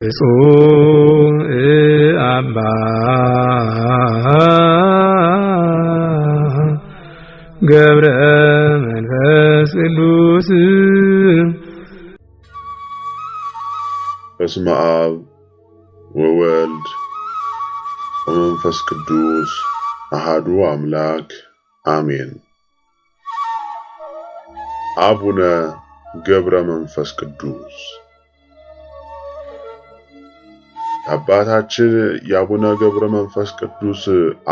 ብፁዕ አባ ገብረ መንፈስ ቅዱስ። በስመ አብ ወወልድ ወመንፈስ ቅዱስ አሐዱ አምላክ አሜን። አቡነ ገብረ መንፈስ ቅዱስ አባታችን የአቡነ ገብረ መንፈስ ቅዱስ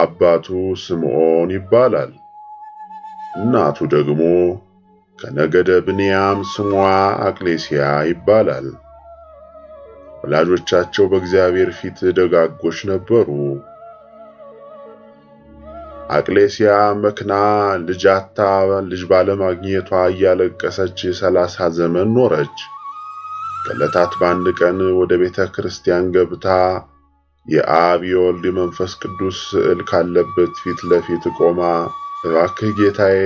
አባቱ ስምዖን ይባላል። እናቱ ደግሞ ከነገደ ብንያም ስሟ አቅሌስያ ይባላል። ወላጆቻቸው በእግዚአብሔር ፊት ደጋጎች ነበሩ። አቅሌስያ መክና ልጅ ባለማግኘቷ እያለቀሰች 30 ዘመን ኖረች። ከዕለታት በአንድ ቀን ወደ ቤተ ክርስቲያን ገብታ የአብ የወልድ የመንፈስ ቅዱስ ስዕል ካለበት ፊት ለፊት ቆማ እባክህ ጌታዬ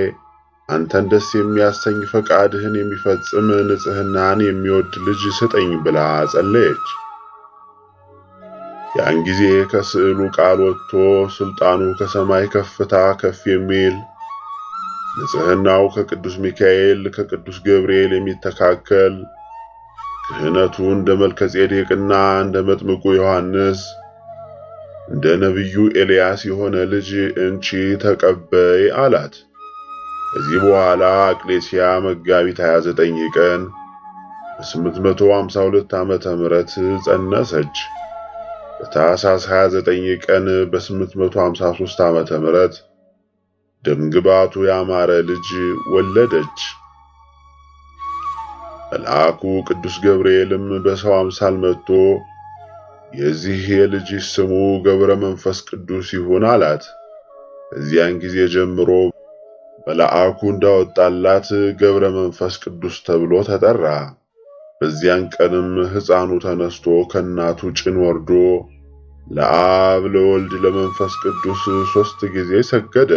አንተን ደስ የሚያሰኝ ፈቃድህን የሚፈጽም ንጽሕናን የሚወድ ልጅ ስጠኝ ብላ ጸለየች። ያን ጊዜ ከስዕሉ ቃል ወጥቶ ስልጣኑ ከሰማይ ከፍታ ከፍ የሚል ንጽሕናው ከቅዱስ ሚካኤል ከቅዱስ ገብርኤል የሚተካከል ክህነቱ እንደ መልከጼዴቅና እንደ መጥምቁ ዮሐንስ እንደ ነቢዩ ኤልያስ የሆነ ልጅ እንቺ ተቀበይ አላት። ከዚህ በኋላ አቅሌስያ መጋቢት 29 ቀን በ852 ዓመተ ምህረት ጸነሰች። በታኅሳስ 29 ቀን በ853 ዓመተ ምህረት ደምግባቱ ያማረ ልጅ ወለደች። መልአኩ ቅዱስ ገብርኤልም በሰው አምሳል መጥቶ የዚህ የልጅ ስሙ ገብረ መንፈስ ቅዱስ ይሁን አላት። ከዚያን ጊዜ ጀምሮ መልአኩ እንዳወጣላት ገብረ መንፈስ ቅዱስ ተብሎ ተጠራ። በዚያን ቀንም ሕፃኑ ተነስቶ ከእናቱ ጭን ወርዶ ለአብ ለወልድ ለመንፈስ ቅዱስ 3 ጊዜ ሰገደ።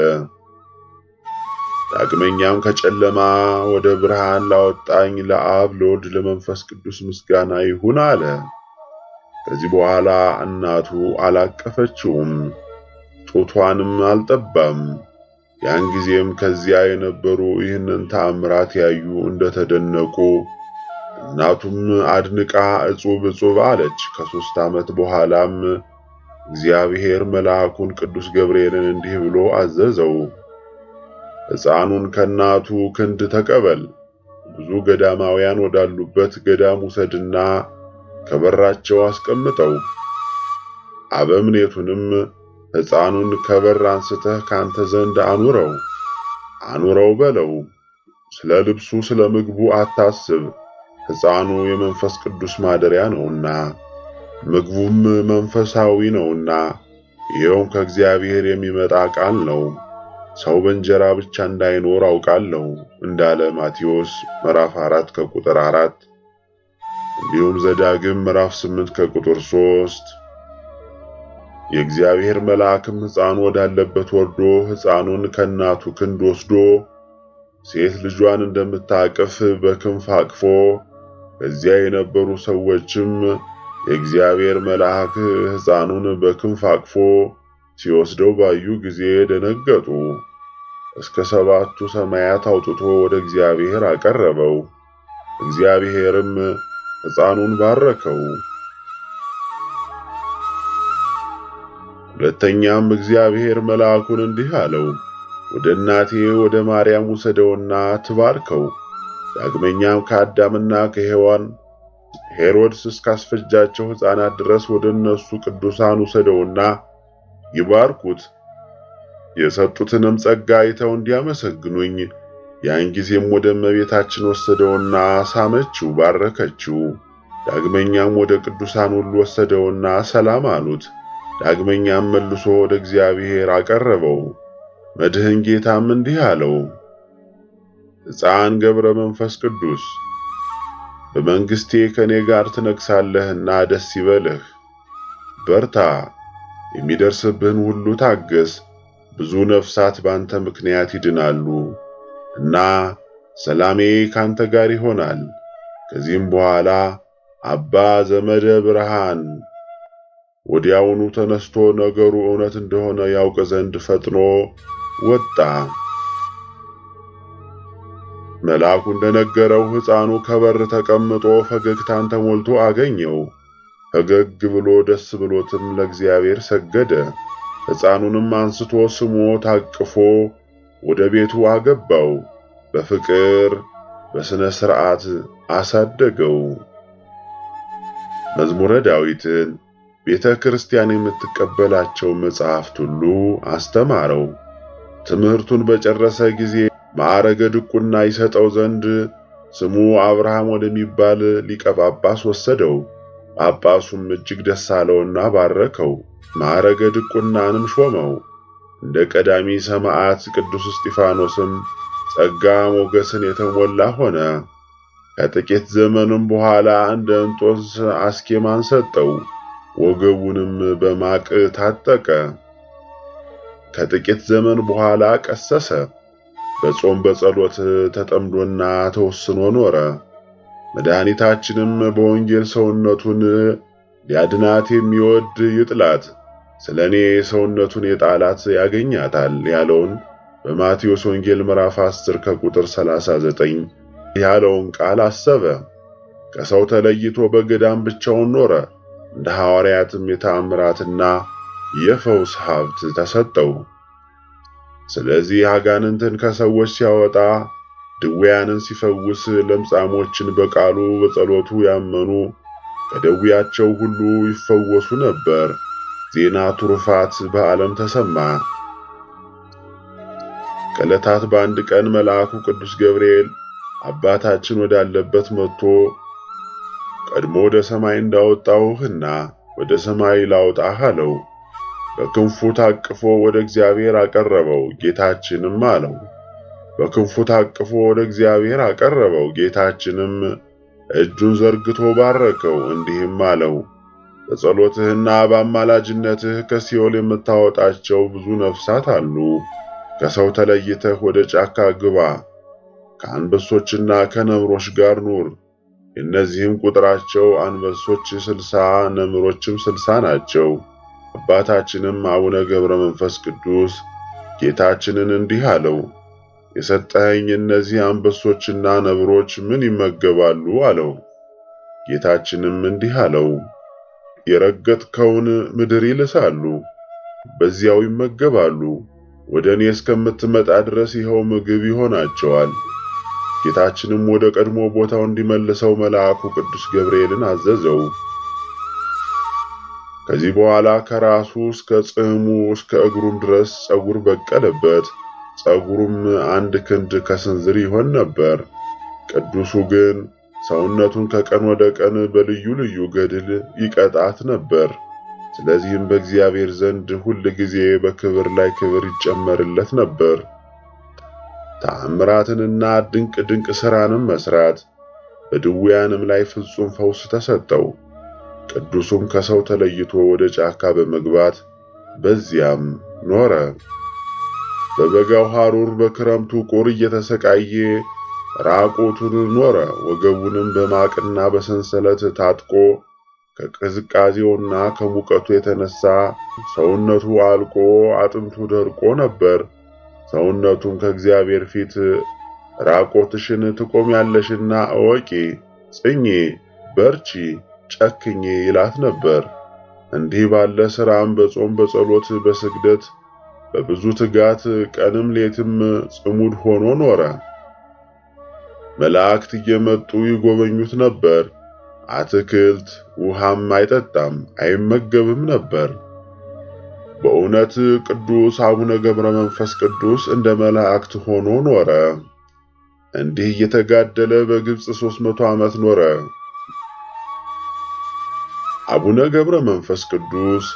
ዳግመኛም ከጨለማ ወደ ብርሃን ላወጣኝ ለአብ ለወልድ ለመንፈስ ቅዱስ ምስጋና ይሁን አለ። ከዚህ በኋላ እናቱ አላቀፈችውም፣ ጡቷንም አልጠባም። ያን ጊዜም ከዚያ የነበሩ ይህንን ተአምራት ያዩ እንደተደነቁ እናቱም አድንቃ እጹብ እጹብ አለች። ከ3 ዓመት በኋላም እግዚአብሔር መልአኩን ቅዱስ ገብርኤልን እንዲህ ብሎ አዘዘው፣ ሕፃኑን ከእናቱ ክንድ ተቀበል፣ ብዙ ገዳማውያን ወዳሉበት ገዳም ውሰድና ከበራቸው አስቀምጠው። አበምኔቱንም ሕፃኑን ከበር አንስተህ ካንተ ዘንድ አኑረው በለው። ስለ ልብሱ ስለ ምግቡ አታስብ፣ ሕፃኑ የመንፈስ ቅዱስ ማደሪያ ነውና ምግቡም መንፈሳዊ ነውና፣ ይኸውም ከእግዚአብሔር የሚመጣ ቃል ነው። ሰው በእንጀራ ብቻ እንዳይኖር አውቃለሁ እንዳለ ማቴዎስ ምዕራፍ 4 ከቁጥር 4፣ እንዲሁም ዘዳግም ምዕራፍ 8 ከቁጥር 3። የእግዚአብሔር መልአክም ሕፃኑ ወዳለበት ወርዶ ሕፃኑን ከእናቱ ክንድ ወስዶ ሴት ልጇን እንደምታቅፍ በክንፍ አቅፎ፣ ከዚያ የነበሩ ሰዎችም የእግዚአብሔር መልአክ ሕፃኑን በክንፍ አቅፎ ሲወስደው ባዩ ጊዜ ደነገጡ። እስከ 7ቱ ሰማያት አውጥቶ ወደ እግዚአብሔር አቀረበው። እግዚአብሔርም ሕፃኑን ባረከው። ሁለተኛም እግዚአብሔር መልአኩን እንዲህ አለው፣ ወደ እናቴ ወደ ማርያም ውሰደውና ትባርከው። ዳግመኛም ከአዳምና ከሔዋን ሄሮድስ እስካስፈጃቸው ሕፃናት ድረስ ወደ እነሱ ቅዱሳን ውሰደውና ይባርኩት። የሰጡትንም ጸጋ አይተው እንዲያመሰግኑኝ። ያን ጊዜም ወደ እመቤታችን ወሰደውና ሳመችው፣ ባረከችው። ዳግመኛም ወደ ቅዱሳን ሁሉ ወሰደውና ሰላም አሉት። ዳግመኛም መልሶ ወደ እግዚአብሔር አቀረበው። መድህን ጌታም እንዲህ አለው፣ ሕፃን ገብረ መንፈስ ቅዱስ በመንግስቴ ከኔ ጋር ትነግሳለህና ደስ ይበልህ። በርታ፣ የሚደርስብህን ሁሉ ታገስ። ብዙ ነፍሳት ባንተ ምክንያት ይድናሉ እና ሰላሜ ካንተ ጋር ይሆናል። ከዚህም በኋላ አባ ዘመደ ብርሃን ወዲያውኑ ተነስቶ ነገሩ እውነት እንደሆነ ያውቅ ዘንድ ፈጥኖ ወጣ። መልአኩ እንደነገረው ሕፃኑ ከበር ተቀምጦ ፈገግታን ተሞልቶ አገኘው። ፈገግ ብሎ ደስ ብሎትም ለእግዚአብሔር ሰገደ። ሕፃኑንም አንስቶ ስሞ ታቅፎ ወደ ቤቱ አገባው። በፍቅር በስነ ሥርዓት አሳደገው። መዝሙረ ዳዊትን፣ ቤተ ክርስቲያን የምትቀበላቸው መጻሕፍት ሁሉ አስተማረው። ትምህርቱን በጨረሰ ጊዜ ማዕረገ ድቁና ይሰጠው ዘንድ ስሙ አብርሃም ወደሚባል ሊቀ ጳጳስ ወሰደው። ጳጳሱም እጅግ ደስ አለውና ባረከው። ማዕረገ ድቁናንም ሾመው። እንደ ቀዳሚ ሰማዕት ቅዱስ እስጢፋኖስም ጸጋ ሞገስን የተሞላ ሆነ። ከጥቂት ዘመንም በኋላ እንደ እንጦንስ አስኬማን ሰጠው። ወገቡንም በማቅ ታጠቀ። ከጥቂት ዘመን በኋላ ቀሰሰ። በጾም በጸሎት ተጠምዶና ተወስኖ ኖረ። መድኃኒታችንም በወንጌል ሰውነቱን ሊያድናት የሚወድ ይጥላት፣ ስለኔ ሰውነቱን የጣላት ያገኛታል ያለውን በማቴዎስ ወንጌል ምዕራፍ 10 ከቁጥር 39 ያለውን ቃል አሰበ። ከሰው ተለይቶ በገዳም ብቻውን ኖረ። እንደ ሐዋርያትም የተአምራትና የፈውስ ሀብት ተሰጠው። ስለዚህ አጋንንትን ከሰዎች ሲያወጣ፣ ድውያንን ሲፈውስ፣ ለምጻሞችን በቃሉ በጸሎቱ ያመኑ ከደዌያቸው ሁሉ ይፈወሱ ነበር። ዜና ትሩፋት በዓለም ተሰማ። ከዕለታት በአንድ ቀን መልአኩ ቅዱስ ገብርኤል አባታችን ወዳለበት መጥቶ ቀድሞ ወደ ሰማይ እንዳወጣሁህና ወደ ሰማይ ላውጣህ አለው። በክንፉ ታቅፎ ወደ እግዚአብሔር አቀረበው። ጌታችንም አለው። በክንፉ ታቅፎ ወደ እግዚአብሔር አቀረበው። ጌታችንም እጁን ዘርግቶ ባረከው፣ እንዲህም አለው፣ በጸሎትህና በአማላጅነትህ ከሲኦል የምታወጣቸው ብዙ ነፍሳት አሉ። ከሰው ተለይተህ ወደ ጫካ ግባ፣ ከአንበሶችና ከነምሮች ጋር ኑር። እነዚህም ቁጥራቸው አንበሶች 60 ነምሮችም 60 ናቸው። አባታችንም አቡነ ገብረ መንፈስ ቅዱስ ጌታችንን እንዲህ አለው፣ የሰጠኸኝ እነዚህ አንበሶችና ነብሮች ምን ይመገባሉ? አለው። ጌታችንም እንዲህ አለው፣ የረገጥከውን ምድር ይልሳሉ፣ በዚያው ይመገባሉ። ወደ እኔ እስከምትመጣ ድረስ ይኸው ምግብ ይሆናቸዋል። ጌታችንም ወደ ቀድሞ ቦታው እንዲመልሰው መልአኩ ቅዱስ ገብርኤልን አዘዘው። ከዚህ በኋላ ከራሱ እስከ ጽሕሙ እስከ እግሩም ድረስ ጸጉር በቀለበት። ጸጉሩም 1 ክንድ ከስንዝር ይሆን ነበር። ቅዱሱ ግን ሰውነቱን ከቀን ወደ ቀን በልዩ ልዩ ገድል ይቀጣት ነበር። ስለዚህም በእግዚአብሔር ዘንድ ሁል ጊዜ በክብር ላይ ክብር ይጨመርለት ነበር። ተአምራትንና ድንቅ ድንቅ ሥራንም መስራት፣ በድውያንም ላይ ፍጹም ፈውስ ተሰጠው። ቅዱሱም ከሰው ተለይቶ ወደ ጫካ በመግባት በዚያም ኖረ። በበጋው ሐሩር በክረምቱ ቁር እየተሰቃየ ራቁቱን ኖረ። ወገቡንም በማቅና በሰንሰለት ታጥቆ ከቅዝቃዜውና ከሙቀቱ የተነሳ ሰውነቱ አልቆ አጥንቱ ደርቆ ነበር። ሰውነቱም ከእግዚአብሔር ፊት ራቆትሽን ትቆሚያለሽና እወቂ፣ ጽኚ፣ በርቺ፣ ጨክኚ ይላት ነበር። እንዲህ ባለ ሥራም በጾም በጸሎት በስግደት በብዙ ትጋት ቀንም ሌትም ጽሙድ ሆኖ ኖረ። መላእክት እየመጡ ይጎበኙት ነበር። አትክልት ውሃም አይጠጣም አይመገብም ነበር። በእውነት ቅዱስ አቡነ ገብረ መንፈስ ቅዱስ እንደ መላእክት ሆኖ ኖረ። እንዲህ እየተጋደለ በግብጽ 300 ዓመት ኖረ። አቡነ ገብረ መንፈስ ቅዱስ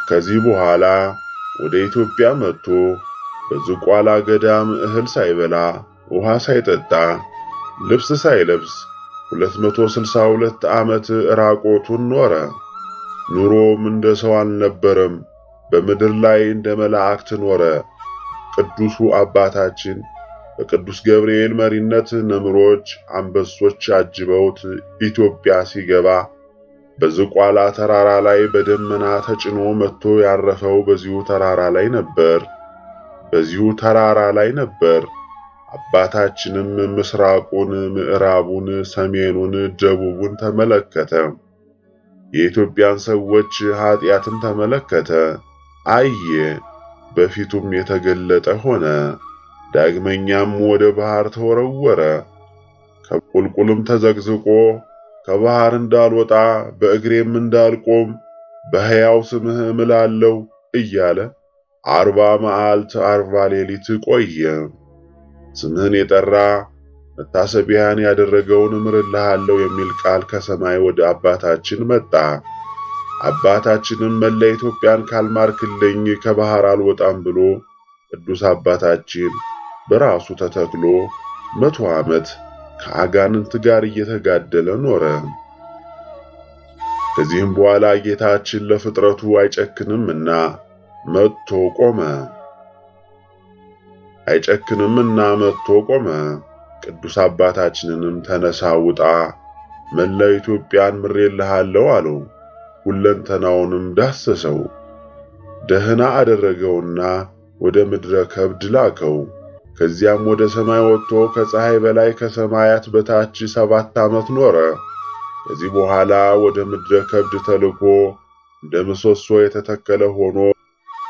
ከዚህ በኋላ ወደ ኢትዮጵያ መጥቶ በዝቋላ ገዳም እህል ሳይበላ ውሃ ሳይጠጣ ልብስ ሳይለብስ 262 ዓመት ራቆቱን ኖረ። ኑሮም እንደ ሰው አልነበረም፣ በምድር ላይ እንደ መላእክት ኖረ። ቅዱሱ አባታችን በቅዱስ ገብርኤል መሪነት ነምሮች፣ አንበሶች አጅበውት ኢትዮጵያ ሲገባ በዝቋላ ተራራ ላይ በደመና ተጭኖ መጥቶ ያረፈው በዚሁ ተራራ ላይ ነበር። አባታችንም ምስራቁን፣ ምዕራቡን፣ ሰሜኑን፣ ደቡቡን ተመለከተ። የኢትዮጵያን ሰዎች ኃጢአትም ተመለከተ፣ አየ፣ በፊቱም የተገለጠ ሆነ። ዳግመኛም ወደ ባህር ተወረወረ። ከቁልቁልም ተዘግዝቆ ከባህር እንዳልወጣ በእግሬም እንዳልቆም በሕያው ስምህ እምላለሁ እያለ 40 መዓልት 40 ሌሊት ቆየ። ስምህን የጠራ መታሰቢያን ያደረገውን እምርልሃለሁ የሚል ቃል ከሰማይ ወደ አባታችን መጣ። አባታችንም መላ ኢትዮጵያን ካልማርክልኝ ከባህር አልወጣም ብሎ ቅዱስ አባታችን በራሱ ተተክሎ 100 ዓመት ከአጋንንት ጋር እየተጋደለ ኖረ። ከዚህም በኋላ ጌታችን ለፍጥረቱ አይጨክንምና መጥቶ ቆመ። ቅዱስ አባታችንንም ተነሳ፣ ውጣ፣ መላው ኢትዮጵያን ምሬልሃለሁ አለው። ሁለንተናውንም ዳሰሰው፣ ደህና አደረገውና ወደ ምድረ ከብድ ላከው። ከዚያም ወደ ሰማይ ወጥቶ ከፀሐይ በላይ ከሰማያት በታች 7 ዓመት ኖረ። ከዚህ በኋላ ወደ ምድረ ከብድ ተልኮ እንደ ምሰሶ የተተከለ ሆኖ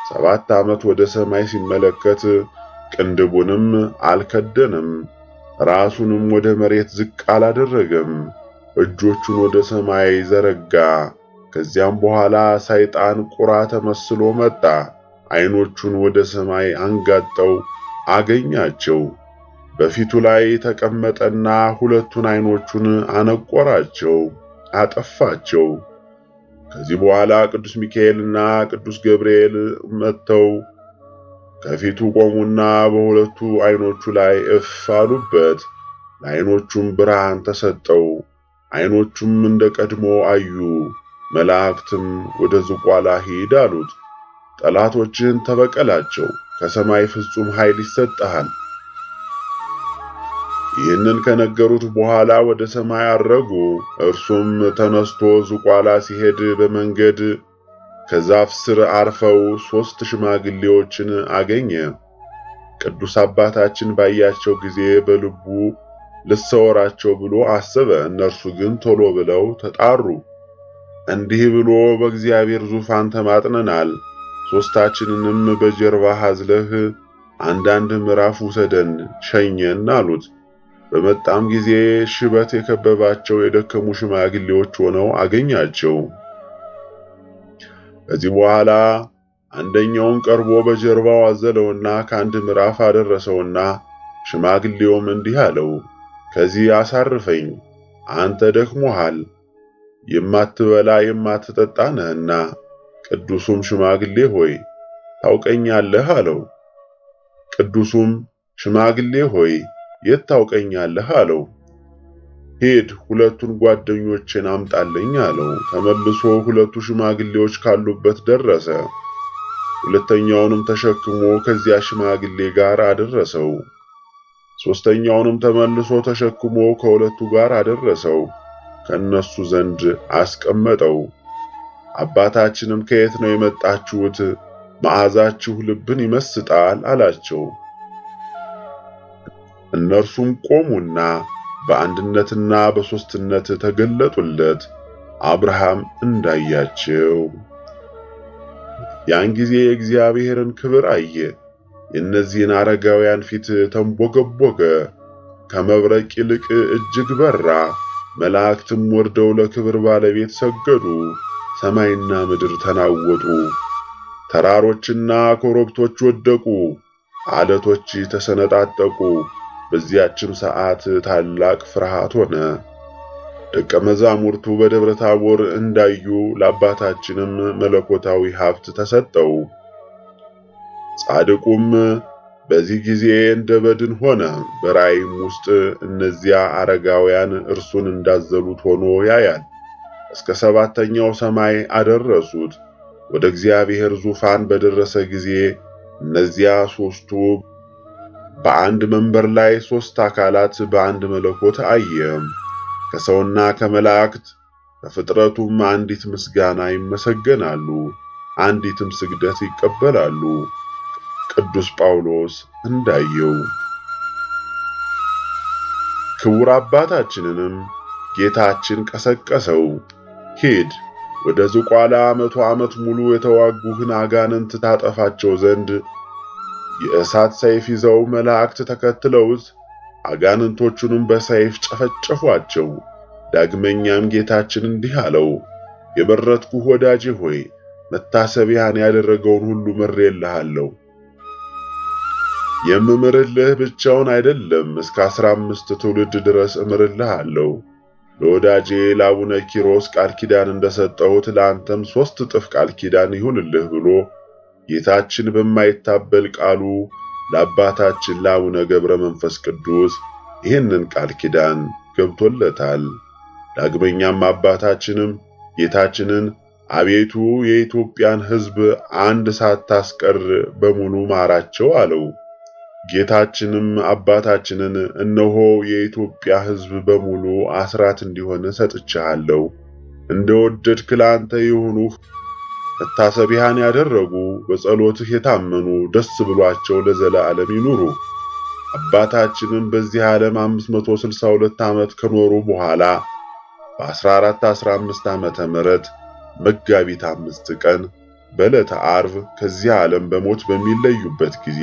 7 ዓመት ወደ ሰማይ ሲመለከት ቅንድቡንም አልከደንም፣ ራሱንም ወደ መሬት ዝቅ አላደረገም። እጆቹን ወደ ሰማይ ዘረጋ። ከዚያም በኋላ ሰይጣን ቁራ ተመስሎ መጣ። ዓይኖቹን ወደ ሰማይ አንጋጠው አገኛቸው። በፊቱ ላይ ተቀመጠና 2 ዓይኖቹን አነቆራቸው፣ አጠፋቸው። ከዚህ በኋላ ቅዱስ ሚካኤልና ቅዱስ ገብርኤል መጥተው ከፊቱ ቆሙና በ2 ዓይኖቹ ላይ እፍ አሉበት። ለዓይኖቹም ብርሃን ተሰጠው። ዓይኖቹም እንደ ቀድሞ አዩ። መላእክትም ወደ ዝቋላ ሂድ አሉት። ጠላቶችን ተበቀላቸው፣ ከሰማይ ፍጹም ኃይል ይሰጣል። ይህንን ከነገሩት በኋላ ወደ ሰማይ አረጉ። እርሱም ተነስቶ ዝቋላ ሲሄድ በመንገድ ከዛፍ ስር አርፈው 3 ሽማግሌዎችን አገኘ። ቅዱስ አባታችን ባያቸው ጊዜ በልቡ ልሰወራቸው ብሎ አሰበ። እነርሱ ግን ቶሎ ብለው ተጣሩ። እንዲህ ብሎ በእግዚአብሔር ዙፋን ተማጥነናል፣ 3ታችንንም በጀርባ አዝለህ አንዳንድ ምዕራፍ ውሰደን ሸኘን አሉት። በመጣም ጊዜ ሽበት የከበባቸው የደከሙ ሽማግሌዎች ሆነው አገኛቸው። ከዚህ በኋላ አንደኛውን ቀርቦ በጀርባው አዘለውና ከአንድ ምዕራፍ አደረሰውና ሽማግሌውም እንዲህ አለው፣ ከዚህ አሳርፈኝ፣ አንተ ደክሞሃል፣ የማትበላ የማትጠጣ ነህና። ቅዱሱም ሽማግሌ ሆይ ታውቀኛለህ አለው። ቅዱሱም ሽማግሌ ሆይ የት ታውቀኛለህ አለው። ሂድ 2 ጓደኞችን አምጣልኝ አለው። ተመልሶ 2 ሽማግሌዎች ካሉበት ደረሰ። ሁለተኛውንም ተሸክሞ ከዚያ ሽማግሌ ጋር አደረሰው። ሶስተኛውንም ተመልሶ ተሸክሞ ከ2 ጋር አደረሰው፣ ከነሱ ዘንድ አስቀመጠው። አባታችንም ከየት ነው የመጣችሁት? መዓዛችሁ ልብን ይመስጣል አላቸው። እነርሱም ቆሙና በአንድነትና በሶስትነት ተገለጡለት፣ አብርሃም እንዳያቸው። ያን ጊዜ የእግዚአብሔርን ክብር አየ። የእነዚህን አረጋውያን ፊት ተንቦገቦገ፣ ከመብረቅ ይልቅ እጅግ በራ። መላእክትም ወርደው ለክብር ባለቤት ሰገዱ። ሰማይና ምድር ተናወጡ፣ ተራሮችና ኮረብቶች ወደቁ፣ ዓለቶች ተሰነጣጠቁ። በዚያችም ሰዓት ታላቅ ፍርሃት ሆነ። ደቀ መዛሙርቱ በደብረ ታቦር እንዳዩ ለአባታችንም መለኮታዊ ሀብት ተሰጠው። ጻድቁም በዚህ ጊዜ እንደ በድን ሆነ። በራእይም ውስጥ እነዚያ አረጋውያን እርሱን እንዳዘሉት ሆኖ ያያል። እስከ 7ኛው ሰማይ አደረሱት። ወደ እግዚአብሔር ዙፋን በደረሰ ጊዜ እነዚያ 3ቱ በአንድ መንበር ላይ 3 አካላት በአንድ መለኮት አየ። ከሰውና ከመላእክት በፍጥረቱም አንዲት ምስጋና ይመሰገናሉ፣ አንዲትም ስግደት ይቀበላሉ። ቅዱስ ጳውሎስ እንዳየው። ክቡር አባታችንንም ጌታችን ቀሰቀሰው። ሂድ፣ ወደ ዝቋላ 100 ዓመት ሙሉ የተዋጉህን አጋንንት ታጠፋቸው ዘንድ የእሳት ሰይፍ ይዘው መላእክት ተከትለውት አጋንንቶቹንም በሰይፍ ጨፈጨፏቸው። ዳግመኛም ጌታችን እንዲህ አለው፣ የመረጥኩህ ወዳጄ ሆይ መታሰቢያን ያደረገውን ሁሉ ምሬልሃለሁ። የምምርልህ ብቻውን አይደለም፣ እስከ 15 ትውልድ ድረስ እምርልሃለሁ። ለወዳጄ ለአቡነ ኪሮስ ቃል ኪዳን እንደሰጠሁት ለአንተም 3 እጥፍ ቃል ኪዳን ይሁንልህ ብሎ ጌታችን በማይታበል ቃሉ ለአባታችን ለአቡነ ገብረ መንፈስ ቅዱስ ይህንን ቃል ኪዳን ገብቶለታል። ዳግመኛም አባታችንም ጌታችንን አቤቱ የኢትዮጵያን ሕዝብ አንድ ሳታስቀር በሙሉ ማራቸው አለው። ጌታችንም አባታችንን እነሆ የኢትዮጵያ ሕዝብ በሙሉ አስራት እንዲሆን ሰጥቻለሁ፣ እንደወደድክ ለአንተ ይሁኑህ። መታሰቢያን ያደረጉ በጸሎትህ የታመኑ ደስ ብሏቸው ለዘላለም ይኑሩ። አባታችንም በዚህ ዓለም 562 ዓመት ከኖሩ በኋላ በ1415 ዓመተ ምህረት መጋቢት 5 ቀን በዕለተ ዓርብ ከዚህ ዓለም በሞት በሚለዩበት ጊዜ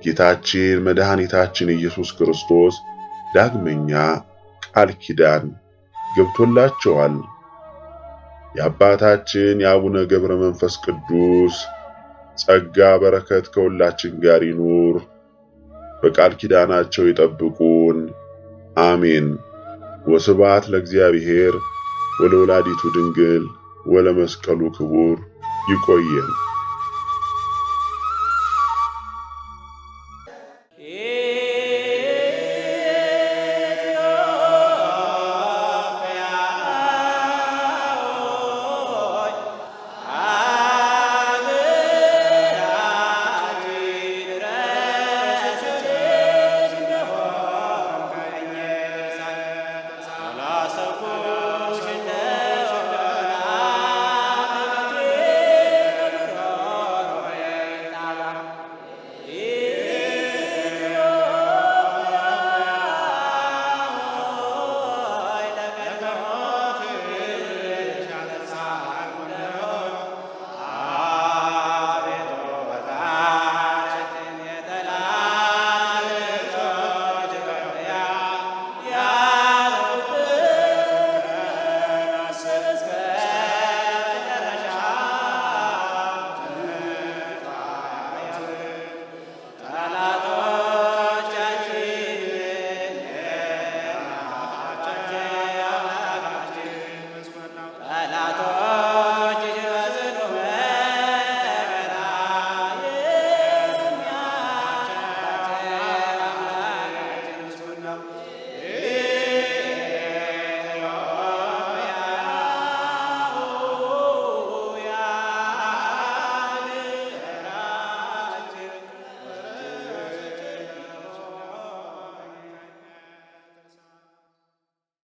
ጌታችን መድኃኒታችን ኢየሱስ ክርስቶስ ዳግመኛ ቃል ኪዳን ገብቶላቸዋል። የአባታችን የአቡነ ገብረ መንፈስ ቅዱስ ጸጋ በረከት ከሁላችን ጋር ይኑር። በቃል ኪዳናቸው ይጠብቁን። አሜን። ወስብሐት ለእግዚአብሔር ወለወላዲቱ ድንግል ወለመስቀሉ ክቡር። ይቆየን።